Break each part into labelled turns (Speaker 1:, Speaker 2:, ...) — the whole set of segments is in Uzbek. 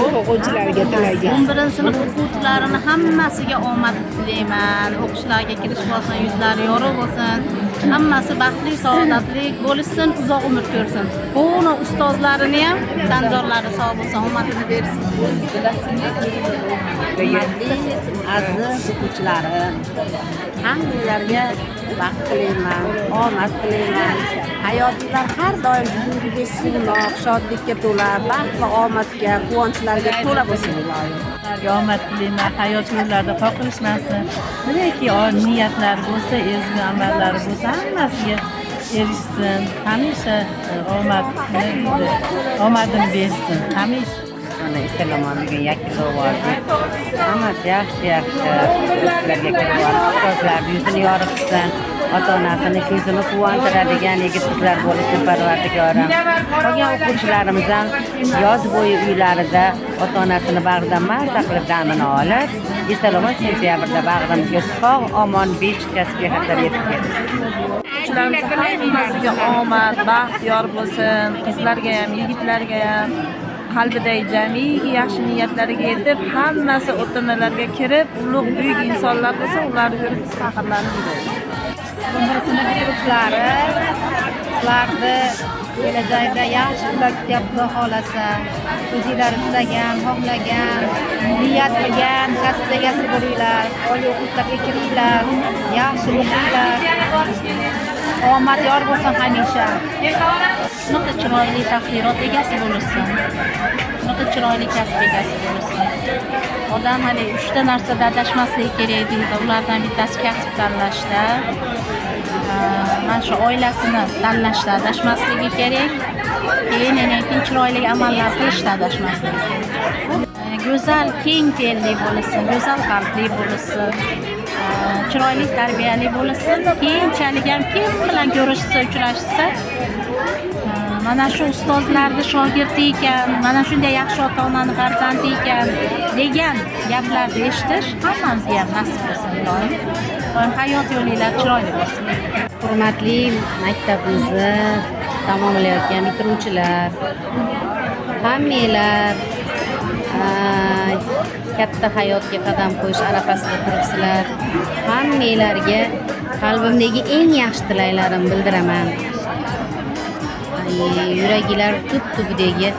Speaker 1: o'quvchilarga tilagi.
Speaker 2: 11-sinf o'quvchilarini hammasiga omad tilayman. O'qishlariga kirish bo'lsin, yuzlari yorug' bo'lsin. Hammasi baxtli, saodatli bo'lsin, uzoq umr ko'rsin. Buni ustozlarini ham, tanzorlari sog' bo'lsin, omadini bersin.
Speaker 3: Hurmatli aziz o'quvchilarim, hammalarga baxt tilayman, omad tilayman. Hayotinglar har doim bugungidek suvnoq, shodlikka to'la, baxt va omadga, quvonchlarga to'la bo'lsin ilohim.
Speaker 4: Omad tilayman, hayot yo'llarida qoqilishmasin. Neki niyatlar bo'lsa, ezgu amallari bo'lsa, hammasiga erishsin. Hamisha omadini bersin. Hamisha
Speaker 3: Mana islomlarga yakilov bordi. Hammasi yaxshi o'quvchilarga kirib ustozlarning yuzini yoritsin. Ota-onasini ko'zini quvontiradigan yigit-qizlar bo'lishini Parvardigorim. Qolgan o'quvchilarimiz ham yoz bo'yi uylarida ota-onasini bag'ridan mazza qilib damini olib, esalomon sentyabrda bag'rimizga sog' omon beshik kasbga xatar yetib keldi.
Speaker 4: o'quvchilarimizga hammasiga omad, baxt yor bo'lsin. Qizlarga ham, yigitlarga ham qalbidagi jamiki yaxshi niyatlariga yetib, hammasi ota-onalarga kirib, ulug' buyuk insonlar bo'lsa, ularni ko'rib faxrlanib yuradi.
Speaker 2: Sinf o'quvchilari sizlarni kelajakda yaxshi ularga Xudo xolasa, o'zinglar istagan, xohlagan, niyat qilgan kasb egasi bo'linglar, oliy o'qishlarga kiringlar, yaxshi o'qinglar. Omad yor bo'lsin hamisha. Shunaqa chiroyli taqdirot egasi bo'lsin. Shunaqa chiroyli kasb egasi bo'lsin. Odam hali 3 ta narsada adashmasligi kerak deydi. Ulardan bittasi kasb tanlashda. Mana shu oilasini tanlashda adashmasligi kerak. Keyin chiroyli amallar qilishda adashmasligi kerak. Go'zal, keng fe'lli bo'lsin, go'zal qalbli bo'lsin. Chiroyli tarbiyali bo'lsin. Keyinchalik ham kim bilan ko'rishsa, uchrashsa, mana shu ustozlarni shogirdi ekan, mana shunday yaxshi ota-onani farzandi ekan degan gaplarni eshitish hammamizga ham nasib bo'lsin ilohim. Hayot yo'linglar chiroyli bo'lsin.
Speaker 5: Hurmatli maktabimizni tamomlayotgan bitiruvchilar, hammanglar katta hayotga qadam qo'yish arafasida turibsizlar. Hammanglarga qalbimdagi eng yaxshi tilaklarimni bildiraman. Yuraginglar tub-tubidagi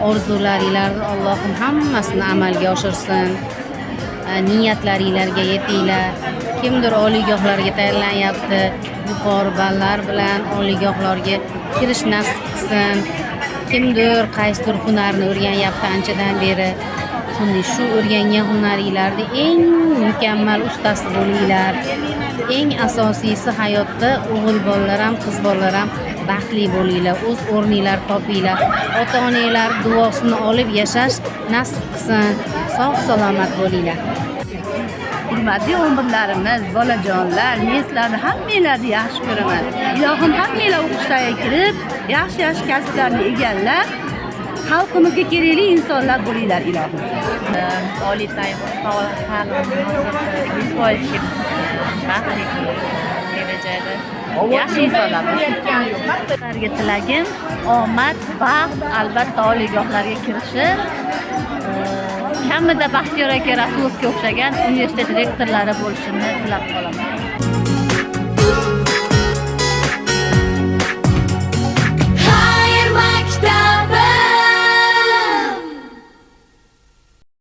Speaker 5: orzularinglarni Allohim hammasini amalga oshirsin. Niyatlaringlarga yetinglar. Kimdir oliygohlarga tayyorlanyapti, yuqori ballar bilan oliygohlarga kirish nasib qilsin. Kimdir qaysidir hunarni o'rganyapti anchadan beri. Shu o'rgangan hunaringlarni eng mukammal ustasi bo'linglar. Eng asosiysi hayotda o'g'il bolalar ham, qiz bolalar ham baxtli bo'linglar, o'z o'rninglar topinglar. Ota-onalar duosini olib yashash nasib qilsin. Sog' salomat bo'linglar.
Speaker 4: Hurmatli 11larimiz, bolajonlar, men sizlarni hammanglarni yaxshi ko'raman. Ilohim hammanglar o'qishlarga kirib, yaxshi kasblarni egallab, xalqimizga kerakli insonlar bo'linglar ilohim. Oliy ta'lim 100% baxtli kelajakda yaxshi insonlar bo'lsin. Ularga tilagim omad, baxt, albatta oliygohlarga kirishi, kamida Baxtiyor aka Rasulovga o'xshagan universitet rektorlari bo'lishini tilab qolaman.